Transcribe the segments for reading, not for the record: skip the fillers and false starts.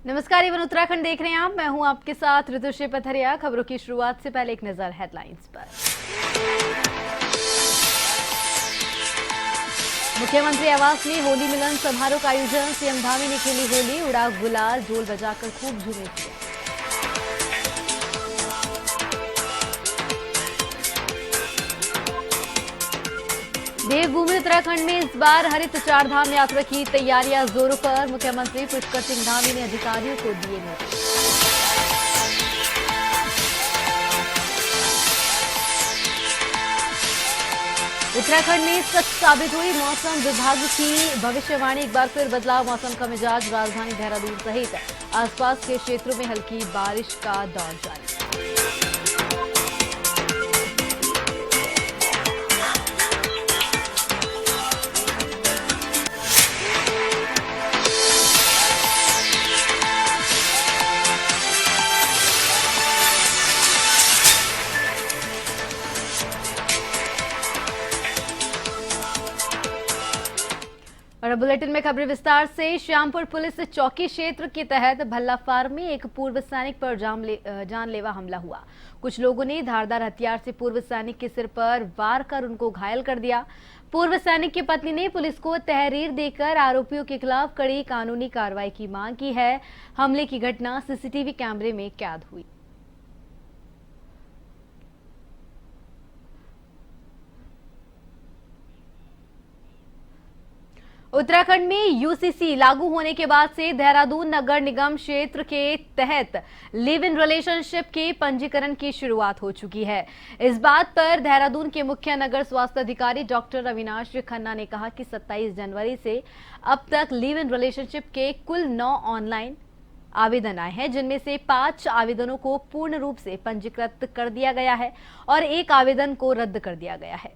नमस्कार, एवन उत्तराखंड देख रहे हैं आप। मैं हूं आपके साथ ऋतुश्री पथरिया। खबरों की शुरुआत से पहले एक नजर हेडलाइंस पर। मुख्यमंत्री आवास में होली मिलन समारोह का आयोजन। सीएम धामी ने खेली होली, उड़ा गुलाल, ढोल बजाकर खूब झूमे थे। देवभूमि उत्तराखंड में इस बार हरित चारधाम यात्रा की तैयारियां जोरों पर। मुख्यमंत्री पुष्कर सिंह धामी ने अधिकारियों को दिए निर्देश। उत्तराखंड में सच साबित हुई मौसम विभाग की भविष्यवाणी। एक बार फिर बदलाव मौसम का मिजाज। राजधानी देहरादून सहित आसपास के क्षेत्रों में हल्की बारिश का दौर जारी। और अब बुलेटिन में खबरें विस्तार से। श्यामपुर पुलिस चौकी क्षेत्र के तहत भल्ला फार्म में एक पूर्व सैनिक पर जानलेवा हमला हुआ। कुछ लोगों ने धारदार हथियार से पूर्व सैनिक के सिर पर वार कर उनको घायल कर दिया। पूर्व सैनिक की पत्नी ने पुलिस को तहरीर देकर आरोपियों के खिलाफ कड़ी कानूनी कार्रवाई की मांग की है। हमले की घटना सीसीटीवी कैमरे में कैद हुई। उत्तराखंड में यूसीसी लागू होने के बाद से देहरादून नगर निगम क्षेत्र के तहत लिव इन रिलेशनशिप के पंजीकरण की शुरुआत हो चुकी है। इस बात पर देहरादून के मुख्य नगर स्वास्थ्य अधिकारी डॉक्टर अविनाश खन्ना ने कहा कि 27 जनवरी से अब तक लिव इन रिलेशनशिप के कुल 9 ऑनलाइन आवेदन आए हैं, जिनमें से 5 आवेदनों को पूर्ण रूप से पंजीकृत कर दिया गया है और 1 आवेदन को रद्द कर दिया गया है।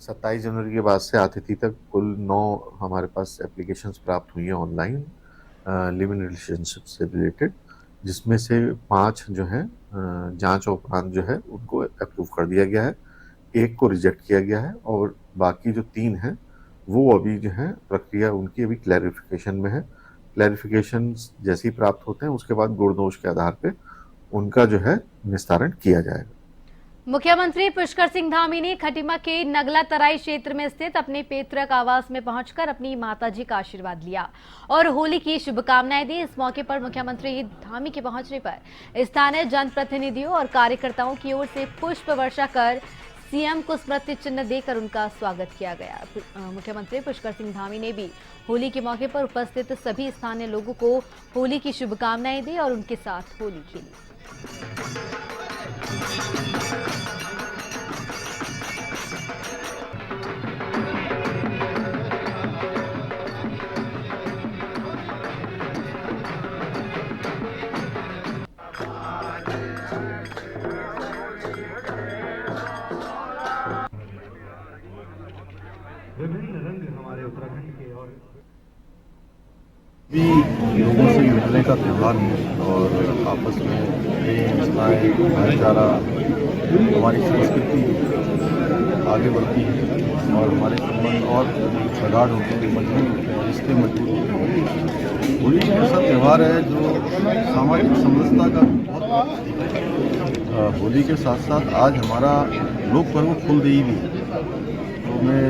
27 जनवरी के बाद से आतिथ्य तक कुल 9 हमारे पास एप्लीकेशंस प्राप्त हुई हैं ऑनलाइन लिव इन रिलेशनशिप से रिलेटेड, जिसमें से 5 जो है जांच उपरांत जो है उनको अप्रूव कर दिया गया है, 1 को रिजेक्ट किया गया है और बाकी जो 3 हैं वो अभी जो है प्रक्रिया उनकी अभी क्लैरिफिकेशन में है। क्लैरिफिकेशन जैसे ही प्राप्त होते हैं उसके बाद गुण दोष के आधार पे उनका जो है निस्तारण किया जाएगा। मुख्यमंत्री पुष्कर सिंह धामी ने खटीमा के नगला तराई क्षेत्र में स्थित अपने पैतृक आवास में पहुंचकर अपनी माताजी का आशीर्वाद लिया और होली की शुभकामनाएं दी। इस मौके पर मुख्यमंत्री धामी के पहुंचने पर स्थानीय जनप्रतिनिधियों और कार्यकर्ताओं की ओर से पुष्प वर्षा कर सीएम को स्मृति चिन्ह देकर उनका स्वागत किया गया। मुख्यमंत्री पुष्कर सिंह धामी ने भी होली के मौके पर उपस्थित सभी स्थानीय लोगों को होली की शुभकामनाएं दी और उनके साथ होली खेली। विभिन्न रंग हमारे उत्तराखंड के और भी लोगों से मिलने का त्यौहार है और आपस में प्रेम स्नेह भाईचारा हमारी संस्कृति आगे बढ़ती है और हमारे संबंध और प्रगाढ़ होते हैं, मजबूत होते हैं, रिश्ते मजबूत होते हैं। होली एक ऐसा त्यौहार है जो सामाजिक समरसता का बहुत बड़ा प्रतीक है। होली के साथ साथ आज हमारा लोक पर्व फूलदेई भी है, तो मैं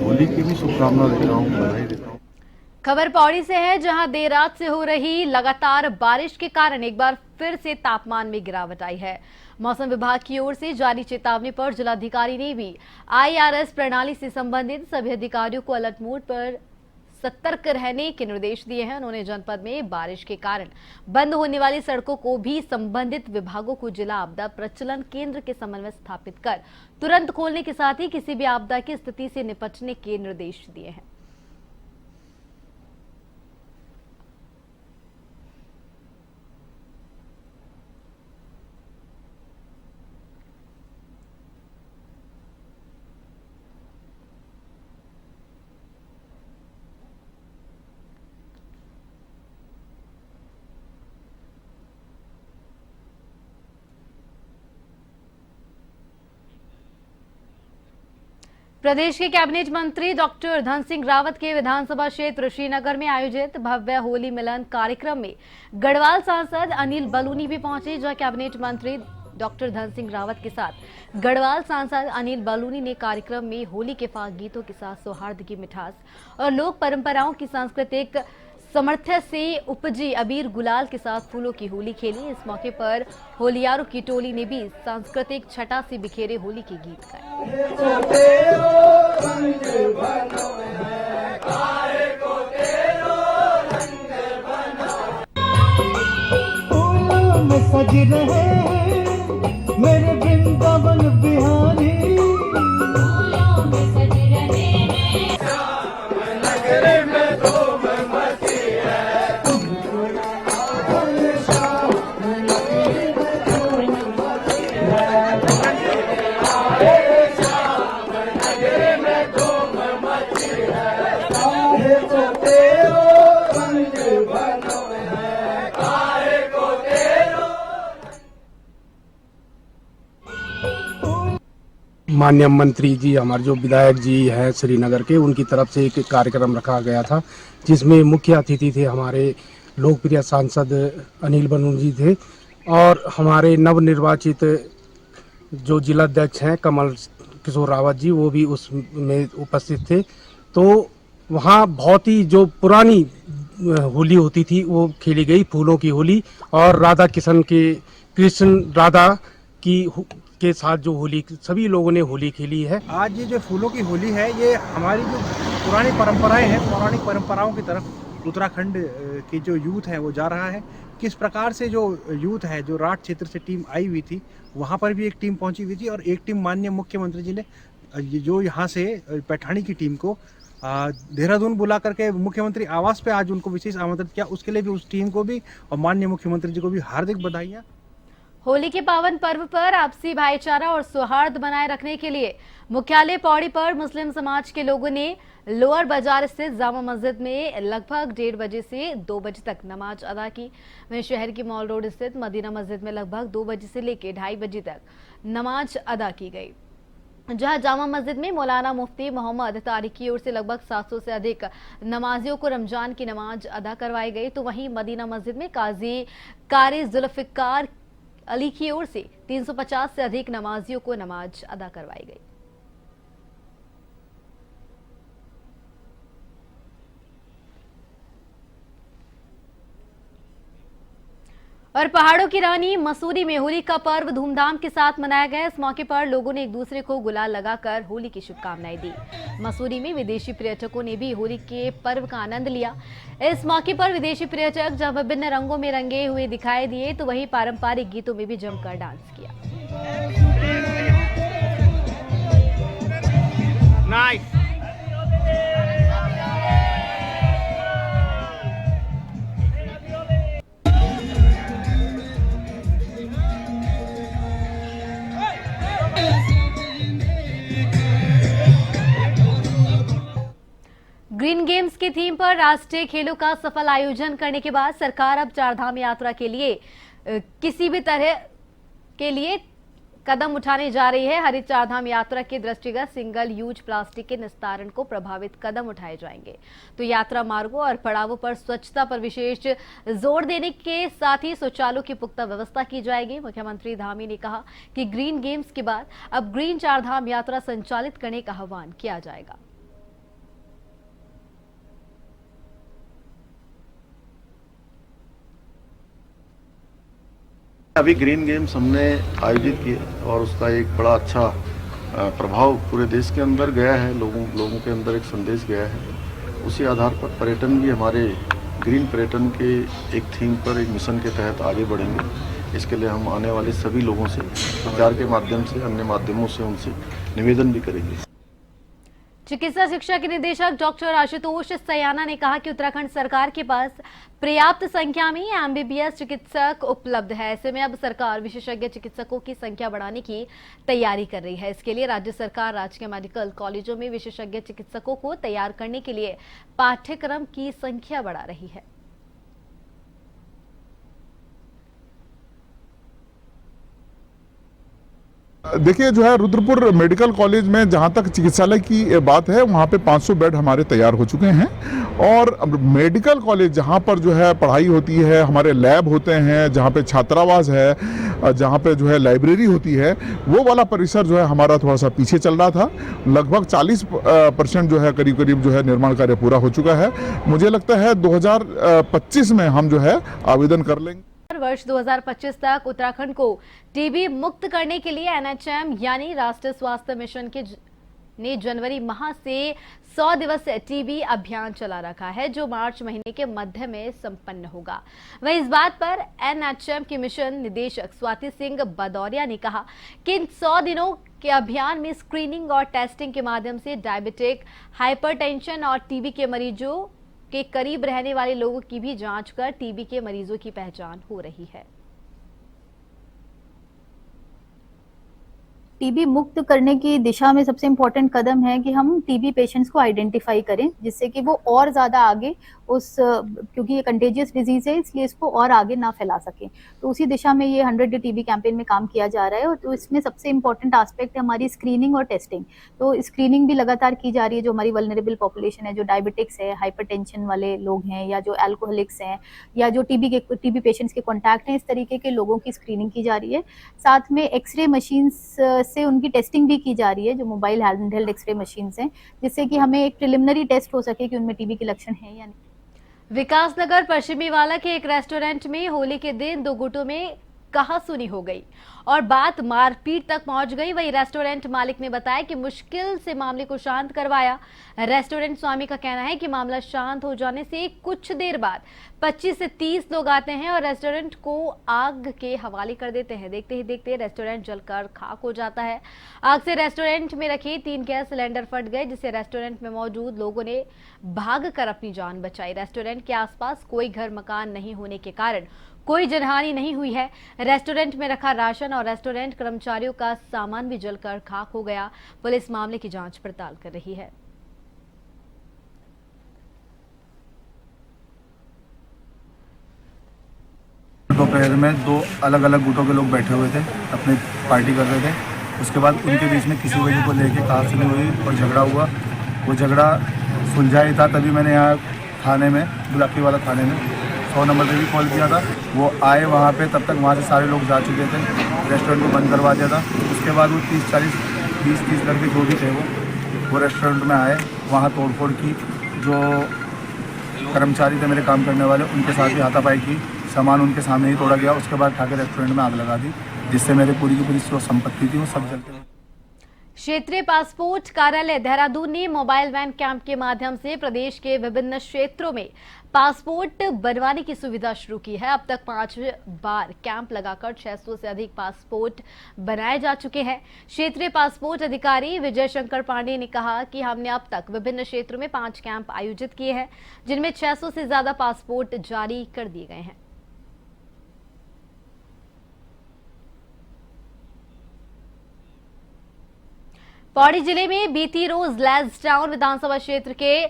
होली की भी शुभकामना देता हूँ, बधाई देता हूँ। खबर पौड़ी से है, जहां देर रात से हो रही लगातार बारिश के कारण एक बार फिर से तापमान में गिरावट आई है। मौसम विभाग की ओर से जारी चेतावनी पर जिलाधिकारी ने भी आईआरएस प्रणाली से संबंधित सभी अधिकारियों को अलर्ट मोड पर सतर्क रहने के निर्देश दिए हैं। उन्होंने जनपद में बारिश के कारण बंद होने वाली सड़कों को भी संबंधित विभागों को जिला आपदा प्रचलन केंद्र के समन्वय स्थापित कर तुरंत खोलने के साथ ही किसी भी आपदा की स्थिति से निपटने के निर्देश दिए हैं। प्रदेश के कैबिनेट मंत्री डॉक्टर धन सिंह रावत के विधानसभा क्षेत्र श्रीनगर में आयोजित भव्य होली मिलन कार्यक्रम में गढ़वाल सांसद अनिल बलूनी भी पहुंचे, जहां कैबिनेट मंत्री डॉक्टर धन सिंह रावत के साथ गढ़वाल सांसद अनिल बलूनी ने कार्यक्रम में होली के फाग गीतों के साथ सौहार्द की मिठास और लोक परंपराओं की सांस्कृतिक सामर्थ्य से उपजी अबीर गुलाल के साथ फूलों की होली खेली। इस मौके पर होलियारों की टोली ने भी सांस्कृतिक छटा से बिखेरे होली के गीत गाए। मेरे वृंदावन बिहारी माननीय मंत्री जी, हमारे जो विधायक जी हैं श्रीनगर के, उनकी तरफ से एक कार्यक्रम रखा गया था जिसमें मुख्य अतिथि थे हमारे लोकप्रिय सांसद अनिल बलूनी जी थे और हमारे नवनिर्वाचित जो जिलाध्यक्ष हैं कमल किशोर रावत जी, वो भी उसमें उपस्थित थे। तो वहाँ बहुत ही जो पुरानी होली होती थी वो खेली गई, फूलों की होली, और राधा कृष्ण राधा की के साथ जो होली सभी लोगों ने होली खेली है। आज ये जो फूलों की होली है, ये हमारी जो पुरानी परंपराएं हैं, पौराणिक परंपराओं की तरफ उत्तराखंड की जो यूथ है वो जा रहा है। किस प्रकार से जो यूथ है, जो राठ क्षेत्र से टीम आई हुई थी, वहाँ पर भी एक टीम पहुँची हुई थी और एक टीम माननीय मुख्यमंत्री जी ने जो यहाँ से पैठानी की टीम को देहरादून बुला करके मुख्यमंत्री आवास पे आज उनको विशेष आमंत्रित किया। उसके लिए भी उस टीम को भी और माननीय मुख्यमंत्री जी को भी हार्दिक बधाइयाँ। होली के पावन पर्व पर आपसी भाईचारा और सौहार्द बनाए रखने के लिए मुख्यालय पौड़ी पर मुस्लिम समाज के लोगों ने लोअर बाजार स्थित जामा मस्जिद में लगभग 1:30 बजे से 2 बजे तक नमाज अदा की। वहीं शहर की मॉल रोड स्थित मदीना मस्जिद में लगभग 2 बजे से लेकर 2:30 बजे तक नमाज अदा की गई, जहां जामा मस्जिद में मौलाना मुफ्ती मोहम्मद तारिक की ओर से लगभग 700 से अधिक नमाजियों को रमजान की नमाज अदा करवाई गई। तो वहीं मदीना मस्जिद में कारी जुल्फिकार अली की ओर से 350 से अधिक नमाजियों को नमाज अदा करवाई गई। और पहाड़ों की रानी मसूरी में होली का पर्व धूमधाम के साथ मनाया गया। इस मौके पर लोगों ने एक दूसरे को गुलाल लगाकर होली की शुभकामनाएं दी। मसूरी में विदेशी पर्यटकों ने भी होली के पर्व का आनंद लिया। इस मौके पर विदेशी पर्यटक जब विभिन्न रंगों में रंगे हुए दिखाई दिए, तो वहीं पारंपरिक गीतों में भी जमकर डांस किया। नाइस। ग्रीन गेम्स की थीम पर राष्ट्रीय खेलों का सफल आयोजन करने के बाद सरकार अब चारधाम यात्रा के लिए किसी भी तरह के लिए कदम उठाने जा रही है। हरित चारधाम यात्रा के दृष्टिगत सिंगल यूज प्लास्टिक के निस्तारण को प्रभावित कदम उठाए जाएंगे। तो यात्रा मार्गों और पड़ावों पर स्वच्छता पर विशेष जोर देने के साथ ही शौचालयों की पुख्ता व्यवस्था की जाएगी। मुख्यमंत्री धामी ने कहा कि ग्रीन गेम्स के बाद अब ग्रीन चारधाम यात्रा संचालित करने का आह्वान किया जाएगा। अभी ग्रीन गेम्स हमने आयोजित किए और उसका एक बड़ा अच्छा प्रभाव पूरे देश के अंदर गया है, लोगों के अंदर एक संदेश गया है। उसी आधार पर पर्यटन भी हमारे ग्रीन पर्यटन के एक थीम पर, एक मिशन के तहत आगे बढ़ेंगे। इसके लिए हम आने वाले सभी लोगों से प्रचार के माध्यम से, अन्य माध्यमों से उनसे निवेदन भी करेंगे। चिकित्सा शिक्षा के निदेशक डॉक्टर आशुतोष सयाना ने कहा कि उत्तराखंड सरकार के पास पर्याप्त संख्या में एमबीबीएस चिकित्सक उपलब्ध है। ऐसे में अब सरकार विशेषज्ञ चिकित्सकों की संख्या बढ़ाने की तैयारी कर रही है। इसके लिए राज्य सरकार राजकीय मेडिकल कॉलेजों में विशेषज्ञ चिकित्सकों को तैयार करने के लिए पाठ्यक्रम की संख्या बढ़ा रही है। देखिए जो है रुद्रपुर मेडिकल कॉलेज में जहाँ तक चिकित्सालय की बात है वहाँ पे 500 बेड हमारे तैयार हो चुके हैं और मेडिकल कॉलेज जहाँ पर जो है पढ़ाई होती है, हमारे लैब होते हैं, जहाँ पे छात्रावास है, जहाँ पे जो है लाइब्रेरी होती है, वो वाला परिसर जो है हमारा थोड़ा सा पीछे चल रहा था। लगभग 40% जो है करीब करीब जो है निर्माण कार्य पूरा हो चुका है। मुझे लगता है 2025 में हम जो है आवेदन कर लेंगे। वर्ष 2025 तक उत्तराखंड को टीबी मुक्त करने के लिए एनएचएम यानी राष्ट्रीय स्वास्थ्य मिशन ने जनवरी माह से 100 दिवसीय टीबी अभियान चला रखा है, जो मार्च महीने के मध्य में संपन्न होगा। वहीं इस बात पर एनएचएम की मिशन निदेशक स्वाति सिंह भदौरिया ने कहा कि इन 100 दिनों के अभियान में स्क्रीनिंग और टेस्टिंग के माध्यम से डायबिटिक, हाइपरटेंशन और टीबी के मरीजों के करीब रहने वाले लोगों की भी जांच कर टीबी के मरीजों की पहचान हो रही है। टीबी मुक्त करने की दिशा में सबसे इम्पोर्टेंट कदम है कि हम टीबी पेशेंट्स को आइडेंटिफाई करें, जिससे कि वो और ज़्यादा आगे क्योंकि ये कंटेजियस डिजीज है इसलिए इसको और आगे ना फैला सकें। तो उसी दिशा में ये 100 डे टीबी कैंपेन में काम किया जा रहा है। और तो इसमें सबसे इम्पोर्टेंट एस्पेक्ट है हमारी स्क्रीनिंग और टेस्टिंग। तो स्क्रीनिंग भी लगातार की जा रही है। जो हमारी वल्नरेबल पॉपुलेशन है, जो डायबिटिक्स है, हाइपरटेंशन वाले लोग हैं, या जो अल्कोहलिक्स हैं, या जो टीबी पेशेंट्स के कॉन्टैक्ट हैं, इस तरीके के लोगों की स्क्रीनिंग की जा रही है। साथ में एक्सरे मशीन्स से उनकी टेस्टिंग भी की जा रही है, जो मोबाइल हैंडहेल्ड एक्सरे मशीन्स हैं, जिससे कि हमें एक प्रिलिमिनरी टेस्ट हो सके कि उनमें टीबी के लक्षण हैं या नहीं। विकासनगर पश्चिमी वाला के एक रेस्टोरेंट में होली के दिन दो गुटों में कहासुनी हो गई और बात मारपीट तक पहुंच गई। वही रेस्टोरेंट मालिक ने बताया कि मुश्किल से मामले को शांत करवाया। रेस्टोरेंट स्वामी का कहना है कि मामला शांत हो जाने से कुछ देर बाद 25 से 30 लोग आते हैं और रेस्टोरेंट को आग के हवाले कर देते हैं। देखते ही देखते रेस्टोरेंट जलकर खाक हो जाता है। आग से रेस्टोरेंट में रखे 3 गैस सिलेंडर फट गए, जिससे रेस्टोरेंट में मौजूद लोगों ने भागकर अपनी जान बचाई। रेस्टोरेंट के आसपास कोई घर मकान नहीं होने के कारण कोई जनहानि नहीं हुई है। रेस्टोरेंट में रखा राशन और रेस्टोरेंट कर्मचारियों का सामान भी जलकर खाक हो गया। पुलिस मामले की जांच पड़ताल कर रही है। दोपहर में 2 अलग अलग गुटों के लोग बैठे हुए थे, अपनी पार्टी कर रहे थे। उसके बाद उनके बीच में किसी वजह को लेकर कहासुनी हुई और झगड़ा हुआ। वो झगड़ा सुलझा ही था, तभी मैंने यहाँ थाने में, बुलाकी वाला थाने में 100 नंबर पे भी कॉल किया था। वो आए वहाँ पे, तब तक वहाँ से सारे लोग जा चुके थे। रेस्टोरेंट को बंद करवा दिया था। उसके बाद वो 20-30 लड़के जो भी थे वो रेस्टोरेंट में आए, वहाँ तोड़फोड़ की। जो कर्मचारी थे मेरे काम करने वाले, उनके साथ भी हाथापाई की। सामान उनके सामने ही तोड़ा गया। उसके बाद ठाकर रेस्टोरेंट में आग लगा दी, जिससे मेरे पूरी की पूरी जो संपत्ति थी वो सब जलते। क्षेत्रीय पासपोर्ट कार्यालय देहरादून ने मोबाइल वैन कैंप के माध्यम से प्रदेश के विभिन्न क्षेत्रों में पासपोर्ट बनवाने की सुविधा शुरू की है। अब तक 5 बार कैंप लगाकर 600 से अधिक पासपोर्ट बनाए जा चुके हैं। क्षेत्रीय पासपोर्ट अधिकारी विजय शंकर पांडे ने कहा कि हमने अब तक विभिन्न क्षेत्रों में 5 कैंप आयोजित किए हैं, जिनमें 600 से ज्यादा पासपोर्ट जारी कर दिए गए हैं। पौड़ी जिले में बीती रोज लैंसडाउन विधानसभा क्षेत्र के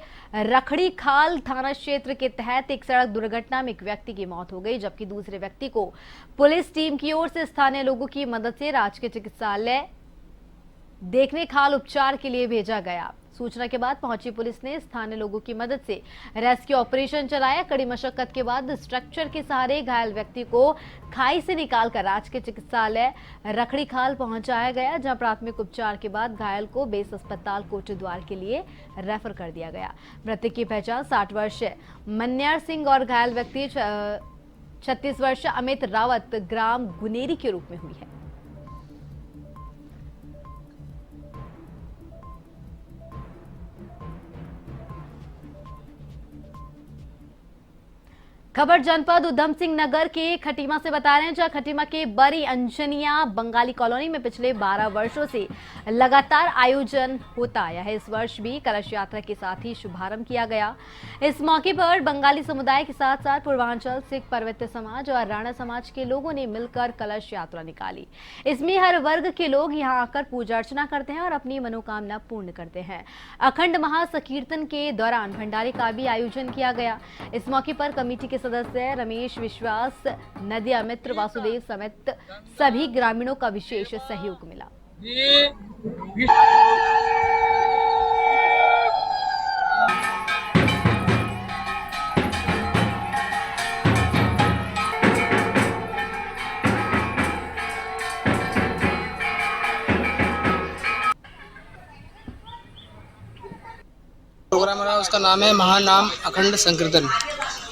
रखड़ी खाल थाना क्षेत्र के तहत एक सड़क दुर्घटना में एक व्यक्ति की मौत हो गई, जबकि दूसरे व्यक्ति को पुलिस टीम की ओर से स्थानीय लोगों की मदद से राजकीय चिकित्सालय देखने खाल उपचार के लिए भेजा गया। सूचना के बाद पहुंची पुलिस ने स्थानीय लोगों की मदद से रेस्क्यू ऑपरेशन चलाया। कड़ी मशक्कत के बाद स्ट्रक्चर के सहारे घायल व्यक्ति को खाई से निकालकर राजकीय चिकित्सालय रखड़ी खाल पहुंचाया गया, जहां प्राथमिक उपचार के बाद घायल को बेस अस्पताल कोटद्वार के लिए रेफर कर दिया गया। मृतक की पहचान 60 वर्षीय मन्यार सिंह और घायल व्यक्ति 36 वर्षीय अमित रावत ग्राम गुनेरी के रूप में हुई है। खबर जनपद उधम सिंह नगर के खटीमा से बता रहे हैं, जहां खटीमा के बड़ी अंजनिया बंगाली कॉलोनी में पिछले 12 वर्षों से लगातार आयोजन होता आया है। इस वर्ष भी कलश यात्रा के साथ ही शुभारंभ किया गया। इस मौके पर बंगाली समुदाय के साथ साथ पूर्वांचल सिख पर्वतीय समाज और राणा समाज के लोगों ने मिलकर कलश यात्रा निकाली। इसमें हर वर्ग के लोग यहां आकर पूजा अर्चना करते हैं और अपनी मनोकामना पूर्ण करते हैं। अखंड महासंकीर्तन के दौरान भंडारे का भी आयोजन किया गया। इस मौके पर कमेटी के सदस्य रमेश विश्वास, नदिया मित्र, वासुदेव समेत सभी ग्रामीणों का विशेष सहयोग मिला। प्रोग्राम है उसका नाम है महानाम अखंड संकीर्तन,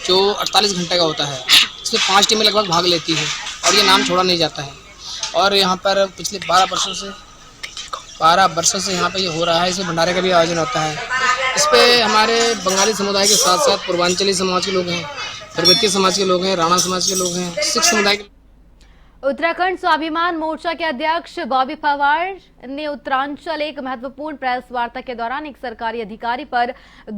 जो 48 घंटे का होता है। इसमें 5 टीमें लगभग भाग लेती है और ये नाम छोड़ा नहीं जाता है। और यहाँ पर पिछले 12 वर्षों से यहाँ पे ये हो रहा है। इसमें भंडारे का भी आयोजन होता है। इस पे हमारे बंगाली समुदाय के साथ साथ पूर्वांचली समाज के लोग हैं, पर्वतीय समाज के लोग हैं, राणा समाज के लोग हैं, सिख समुदाय के। उत्तराखंड स्वाभिमान मोर्चा के अध्यक्ष बॉबी पवार ने उत्तरांचल एक महत्वपूर्ण प्रेस वार्ता के दौरान एक सरकारी अधिकारी पर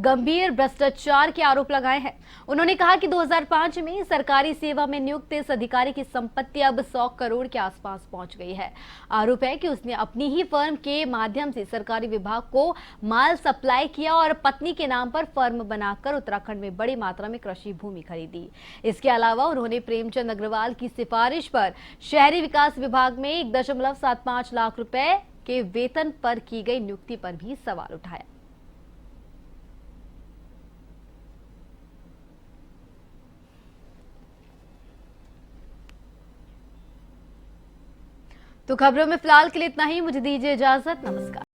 गंभीर भ्रष्टाचार के आरोप लगाए हैं। उन्होंने कहा कि 2005 में सरकारी सेवा में नियुक्त इस अधिकारी की संपत्ति अब 100 करोड़ के आसपास पहुंच गई है। आरोप है कि उसने अपनी ही फर्म के माध्यम से सरकारी विभाग को माल सप्लाई किया और पत्नी के नाम पर फर्म बनाकर उत्तराखंड में बड़ी मात्रा में कृषि भूमि खरीदी। इसके अलावा उन्होंने प्रेमचंद अग्रवाल की सिफारिश पर शहरी विकास विभाग में 1.75 लाख रुपए के वेतन पर की गई नियुक्ति पर भी सवाल उठाया। तो खबरों में फिलहाल के लिए इतना ही। मुझे दीजिए इजाजत। नमस्कार।